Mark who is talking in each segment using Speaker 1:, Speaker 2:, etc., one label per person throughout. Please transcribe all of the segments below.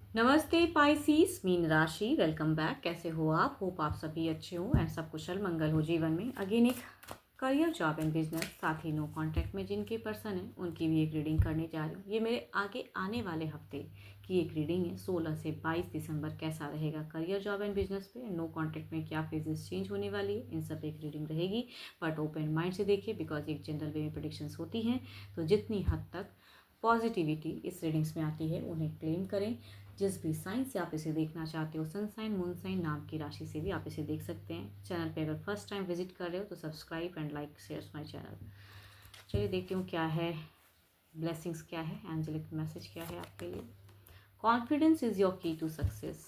Speaker 1: नमस्ते पाइसीस मीन राशि, welcome back. कैसे हो आप? होप आप सभी अच्छे हो एंड सब कुशल मंगल हो जीवन में। अगेन एक करियर, जॉब एंड बिजनेस, साथ ही नो कॉन्टैक्ट में जिनके पर्सन हैं उनकी भी एक रीडिंग करने जा रही हूँ। ये मेरे आगे आने वाले हफ्ते की एक रीडिंग है। 16 से 22 दिसंबर कैसा रहेगा करियर, जॉब एंड बिजनेस पे, नो कॉन्टैक्ट में क्या फेजेस चेंज होने वाली है, इन सब एक रीडिंग रहेगी। बट ओपन माइंड से देखिए, बिकॉज एक जनरल वे में प्रेडिक्शंस होती हैं, तो जितनी हद तक पॉजिटिविटी इस रीडिंग्स में आती है उन्हें क्लेम करें। जिस भी साइन से आप इसे देखना चाहते हो, सन साइन, मून साइन, नाम की राशि से भी आप इसे देख सकते हैं। चैनल पे अगर फर्स्ट टाइम विजिट कर रहे हो तो subscribe and like share my channel. चलिए देखती हूँ क्या है, ब्लेसिंग्स क्या है, एंजेलिक मैसेज क्या है आपके लिए। कॉन्फिडेंस इज योर की टू सक्सेस।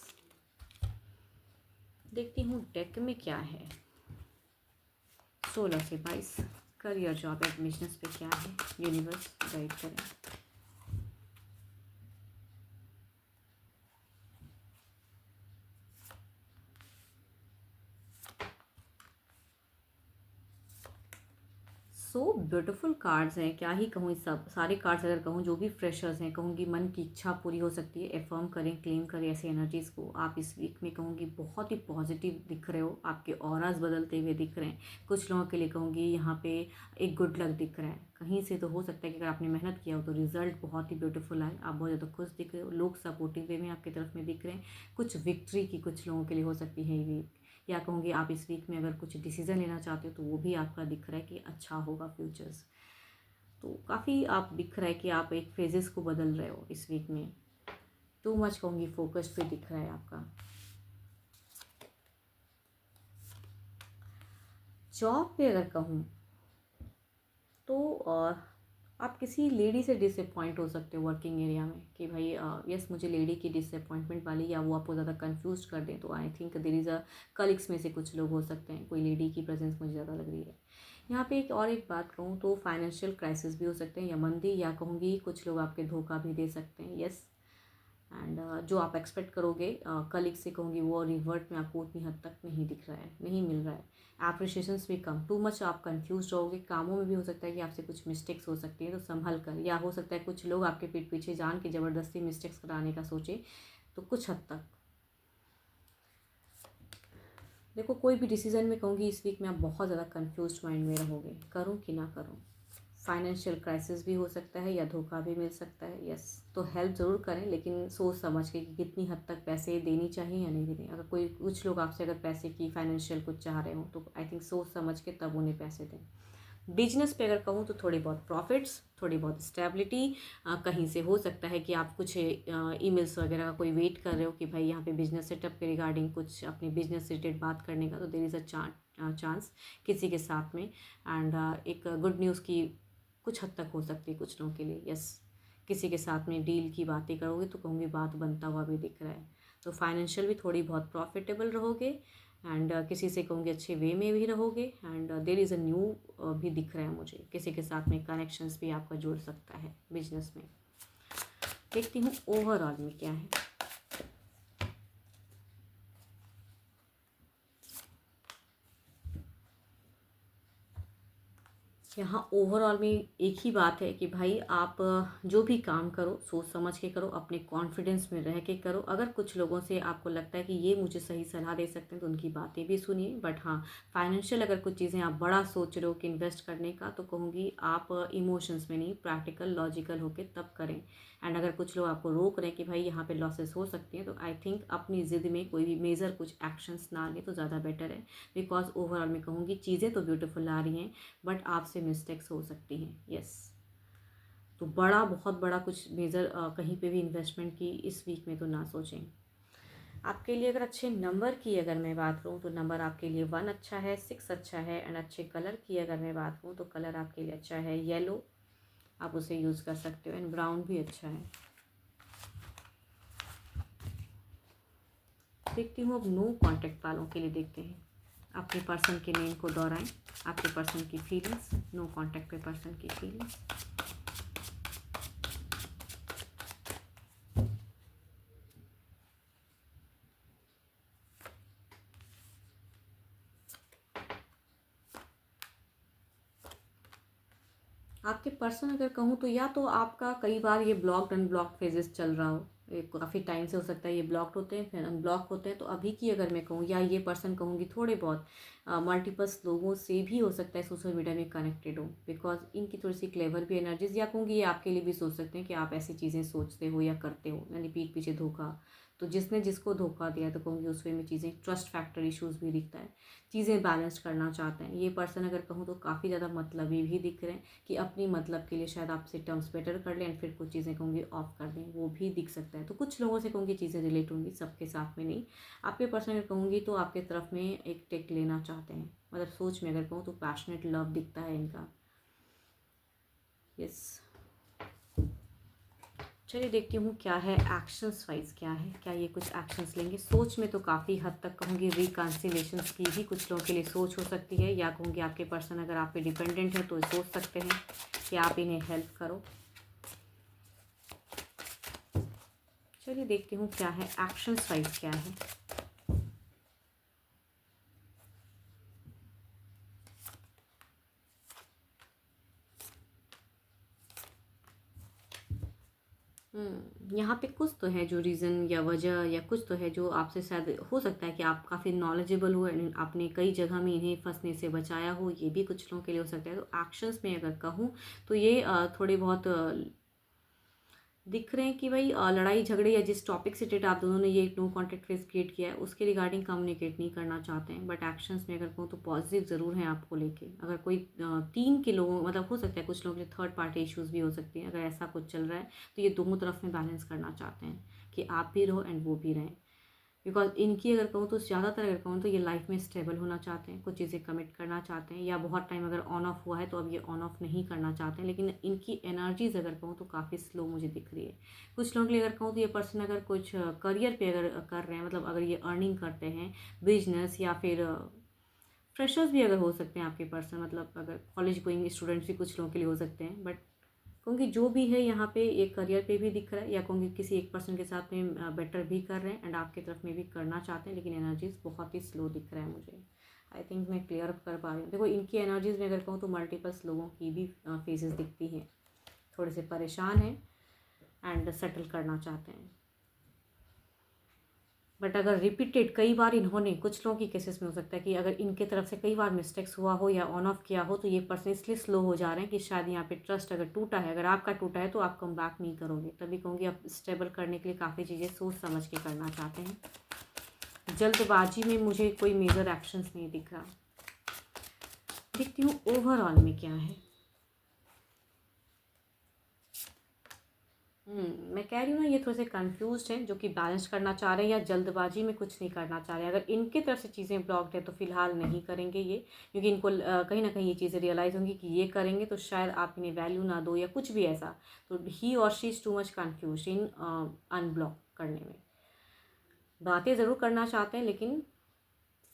Speaker 1: देखती हूँ डेक में क्या है। 16 से 22 करियर, जॉब एंड बिजनेस पे क्या है, यूनिवर्स गाइड करें। सो ब्यूटीफुल कार्ड्स हैं, क्या ही कहूँ। इस सब सारे कार्ड्स अगर कहूँ, जो भी फ्रेशर्स हैं, कहूँगी मन की इच्छा पूरी हो सकती है। एफर्म करें, क्लेम करें ऐसी एनर्जीज़ को। आप इस वीक में कहूँगी बहुत ही पॉजिटिव दिख रहे हो, आपके ऑराज बदलते हुए दिख रहे हैं। कुछ लोगों के लिए कहूँगी यहाँ पे एक गुड लक दिख रहा है। कहीं से तो हो सकता है कि अगर आपने मेहनत किया हो तो रिजल्ट बहुत ही ब्यूटीफुल आए। आप बहुत ज़्यादा खुश दिख रहे हो, लोग सपोर्टिव वे में आपकी तरफ में दिख रहे हैं। कुछ विक्ट्री की कुछ लोगों के लिए हो सकती है ये वीक। या कहूँगी आप इस वीक में अगर कुछ डिसीज़न लेना चाहते हो तो वो भी आपका दिख रहा है कि अच्छा होगा फ्यूचर्स। तो काफ़ी आप दिख रहा है कि आप एक फेजेस को बदल रहे हो इस वीक में। टू मच कहूँगी फोकस पे दिख रहा है आपका। जॉब पे अगर कहूँ तो आप किसी लेडी से डिसअपॉइंट हो सकते हो वर्किंग एरिया में, कि भाई यस मुझे लेडी की डिसअपॉइंटमेंट वाली, या वो आपको ज़्यादा कंफ्यूज कर दें। तो I think there is a colleagues में से कुछ लोग हो सकते हैं, कोई लेडी की प्रेजेंस मुझे ज़्यादा लग रही है यहाँ पे। एक बात कहूँ तो फाइनेंशियल क्राइसिस भी हो सकते हैं, या मंदी, या कहूँगी कुछ लोग आपके धोखा भी दे सकते हैं। यस, एंड जो आप एक्सपेक्ट करोगे कलीग से कहूँगी वो रिवर्ट में आपको उतनी हद तक नहीं दिख रहा है, नहीं मिल रहा है। एप्रिशिएशंस भी कम, टू मच आप कंफ्यूज रहोगे। कामों में भी हो सकता है कि आपसे कुछ मिस्टेक्स हो सकती है, तो संभल कर। या हो सकता है कुछ लोग आपके पीठ पीछे जान के ज़बरदस्ती मिस्टेक्स कराने का सोचे। तो कुछ हद तक देखो, कोई भी डिसीजन में कहूँगी इस वीक में आप बहुत ज़्यादा कंफ्यूज माइंड में रहोगे, करूँ कि ना करूँ। फाइनेंशियल क्राइसिस भी हो सकता है, या धोखा भी मिल सकता है। यस, तो हेल्प ज़रूर करें, लेकिन सोच समझ के कि कितनी हद तक पैसे देनी चाहिए या नहीं देनी। अगर कोई कुछ लोग आपसे अगर पैसे की फाइनेंशियल कुछ चाह रहे हो तो आई थिंक सोच समझ के तब उन्हें पैसे दें। बिजनेस पे अगर कहूँ तो थोड़ी बहुत प्रॉफिट्स, थोड़ी बहुत स्टेबिलिटी। कहीं से हो सकता है कि आप कुछ ईमेल्स वगैरह का कोई वेट कर रहे हो कि भाई यहाँ पे बिजनेस सेटअप के रिगार्डिंग कुछ अपने बिजनेस से रिलेटेड बात करने का, तो देर इज़ अ चांस किसी के साथ में। एंड एक गुड न्यूज़ की कुछ हद तक हो सकती है कुछ लोगों के लिए। यस, किसी के साथ में डील की बातें करोगे तो कहूँगी बात बनता हुआ भी दिख रहा है। तो फाइनेंशियल भी थोड़ी बहुत प्रॉफिटेबल रहोगे, एंड किसी से कहूँगी अच्छे वे में भी रहोगे। And there is a new भी दिख रहा है मुझे, किसी के साथ में कनेक्शंस भी आपका जुड़ सकता है बिजनेस में। देखती हूँ ओवरऑल में क्या है। यहाँ ओवरऑल में एक ही बात है कि भाई आप जो भी काम करो सोच समझ के करो, अपने कॉन्फिडेंस में रह के करो। अगर कुछ लोगों से आपको लगता है कि ये मुझे सही सलाह दे सकते हैं तो उनकी बातें भी सुनिए। बट हाँ, फाइनेंशियल अगर कुछ चीज़ें आप बड़ा सोच रहे हो कि इन्वेस्ट करने का, तो कहूँगी आप इमोशंस में नहीं, प्रैक्टिकल लॉजिकल होकर तब करें। एंड अगर कुछ लोग आपको रोक रहे हैं कि भाई यहाँ पे लॉसेस हो सकती हैं, तो आई थिंक अपनी ज़िद में कोई भी मेजर कुछ एक्शंस ना लें तो ज़्यादा बेटर है। बिकॉज ओवरऑल में कहूँगी चीज़ें तो ब्यूटीफुल आ रही हैं, बट आपसे मिस्टेक्स हो सकती हैं। यस, तो बहुत बड़ा कुछ मेजर कहीं पे भी इन्वेस्टमेंट की इस वीक में तो ना सोचें। आपके लिए अगर अच्छे नंबर की अगर मैं बात करूँ तो नंबर आपके लिए 1 अच्छा है, 6 अच्छा है। एंड अच्छे कलर की अगर मैं बात करूँ तो कलर आपके लिए अच्छा है येलो, आप उसे यूज़ कर सकते हो। एंड ब्राउन भी अच्छा है। देखती हूँ अब नो कॉन्टैक्ट वालों के लिए देखते हैं। अपने पर्सन के नेम को दोहराएं, आपके पर्सन की फीलिंग्स, नो कॉन्टैक्ट पे पर्सन की फीलिंग्स। आपके पर्सन अगर कहूँ तो या तो आपका कई बार ये ब्लॉक्ड अनब्लॉक्ड फेजेस चल रहा हो, काफ़ी टाइम से हो सकता है ये ब्लॉक्ड होते हैं, फिर अनब्लॉक होते हैं। तो अभी की अगर मैं कहूँ, या ये पर्सन कहूँगी थोड़े बहुत मल्टीपल्स लोगों से भी हो सकता है सोशल मीडिया में कनेक्टेड हो, बिकॉज इनकी थोड़ी सी क्लेवर भी एनर्जीज, या कहूँगी ये आपके लिए भी सोच सकते हैं कि आप ऐसी चीज़ें सोचते हो या करते हो, यानी पीठ पीछे धोखा। तो जिसने जिसको धोखा दिया तो कहूँगी उस वे में चीज़ें, ट्रस्ट फैक्टर इश्यूज भी दिखता है, चीज़ें बैलेंस करना चाहते हैं ये पर्सन। अगर कहूँ तो काफ़ी ज़्यादा मतलबी भी दिख रहे हैं कि अपनी मतलब के लिए शायद आपसे टर्म्स बेटर कर लें एंड फिर कुछ चीज़ें कहूँगी ऑफ कर दें, वो भी दिख सकता है। तो कुछ लोगों से कहूँगी चीज़ें रिलेट होंगी, सबके साथ में नहीं। आपके पर्सन अगर कहूँगी तो आपके तरफ में एक टेक लेना चाहते हैं, मतलब सोच में अगर कहूँ तो पैशनेट लव दिखता है इनका। यस, चलिए देखती हूँ क्या है एक्शंस वाइज, क्या है, क्या ये कुछ एक्शंस लेंगे। सोच में तो काफ़ी हद तक कहूँगी रिकन्सिलेशंस की भी कुछ लोगों के लिए सोच हो सकती है, या कहूँगी आपके पर्सन अगर आप पे डिपेंडेंट है तो सोच सकते हैं कि आप इन्हें हेल्प करो। चलिए देखती हूँ क्या है एक्शंस वाइज, क्या है। यहाँ पे कुछ तो है जो रीज़न या वजह या कुछ तो है जो आपसे शायद हो सकता है कि आप काफ़ी नॉलेजेबल हो एंड आपने कई जगह में इन्हें फंसने से बचाया हो, ये भी कुछ लोगों के लिए हो सकता है। तो एक्शंस में अगर कहूँ तो ये थोड़े बहुत दिख रहे हैं कि भाई लड़ाई झगड़े या जिस टॉपिक से रिलेटेड आप दोनों ने ये नो कॉन्टेक्ट फेस क्रिएट किया है उसके रिगार्डिंग कम्युनिकेट नहीं करना चाहते हैं, बट एक्शंस में अगर कहूँ तो पॉजिटिव ज़रूर है आपको लेके। अगर कोई तीन के लोगों, मतलब हो सकता है कुछ लोगों के थर्ड पार्टी इश्यूज़ भी हो सकती हैं, अगर ऐसा कुछ चल रहा है तो ये दोनों तरफ में बैलेंस करना चाहते हैं कि आप भी रहो एंड वो भी रहें। बिकॉज इनकी अगर कहूँ तो ज़्यादातर अगर कहूँ तो ये लाइफ में स्टेबल होना चाहते हैं, कुछ चीज़ें कमिट करना चाहते हैं, या बहुत टाइम अगर ऑन ऑफ हुआ है तो अब ये ऑन ऑफ नहीं करना चाहते हैं। लेकिन इनकी एनर्जीज अगर कहूँ तो काफ़ी स्लो मुझे दिख रही है। कुछ लोगों के लिए अगर कहूँ तो ये पर्सन अगर कुछ करियर पे अगर कर रहे हैं, मतलब अगर ये अर्निंग करते हैं, बिजनेस, या फिर फ्रेशर्स भी अगर हो सकते हैं आपके पर्सन, मतलब अगर कॉलेज गोइंग स्टूडेंट्स भी कुछ लोगों के लिए हो सकते हैं। बट कहूँगी जो भी है यहाँ पे एक करियर पे भी दिख रहा है, या कहूँगी किसी एक पर्सन के साथ में बेटर भी कर रहे हैं एंड आपकी तरफ में भी करना चाहते हैं, लेकिन एनर्जीज बहुत ही स्लो दिख रहा है मुझे। आई थिंक मैं क्लियर कर पा रही हूँ। देखो इनकी एनर्जीज में अगर कहूँ तो मल्टीपल्स लोगों की भी फेसेस दिखती हैं, थोड़े से परेशान हैं एंड सेटल करना चाहते हैं। बट अगर रिपीटेड कई बार इन्होंने, कुछ लोगों की केसेस में हो सकता है कि अगर इनके तरफ से कई बार मिस्टेक्स हुआ हो या ऑन ऑफ किया हो तो ये पर्सन इसलिए स्लो हो जा रहे हैं कि शायद यहाँ पे ट्रस्ट अगर टूटा है, अगर आपका टूटा है तो आप कम बैक नहीं करोगे। तभी कहूँगी आप स्टेबल करने के लिए काफ़ी चीज़ें सोच समझ के करना चाहते हैं। जल्दबाजी में मुझे कोई मेजर एक्शंस नहीं दिख रहा। देखती हूँ ओवरऑल में क्या है। मैं कह रही हूँ ना ये थोड़े से कंफ्यूज्ड हैं, जो कि बैलेंस करना चाह रहे हैं या जल्दबाजी में कुछ नहीं करना चाह रहे हैं। अगर इनके तरफ से चीज़ें ब्लॉक्ड है तो फिलहाल नहीं करेंगे ये, क्योंकि इनको कहीं ना कहीं ये चीज़ें रियलाइज़ होंगी कि ये करेंगे तो शायद आप इन्हें वैल्यू ना दो या कुछ भी ऐसा। तो ही और she is too much confuse in unblock करने में। बातें ज़रूर करना चाहते हैं, लेकिन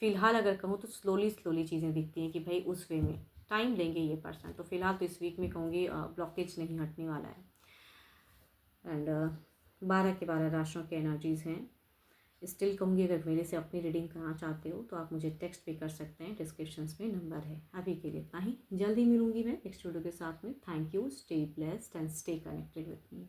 Speaker 1: फ़िलहाल अगर कहूँ तो स्लोली स्लोली चीज़ें दिखती हैं कि भाई उस वे में टाइम लेंगे ये पर्सन। तो फिलहाल तो इस वीक में कहूँगी ब्लॉकेज नहीं हटने वाला है। एंड 12 के 12 राशियों के एनर्जीज़ हैं। स्टिल कहूँगी अगर मेरे से अपनी रीडिंग करना चाहते हो तो आप मुझे टेक्स्ट भी कर सकते हैं, डिस्क्रिप्शंस में नंबर है। अभी के लिए इतना ही, जल्दी मिलूंगी मैं नेक्स्ट वीडियो के साथ में। Thank you, stay blessed and stay connected with me.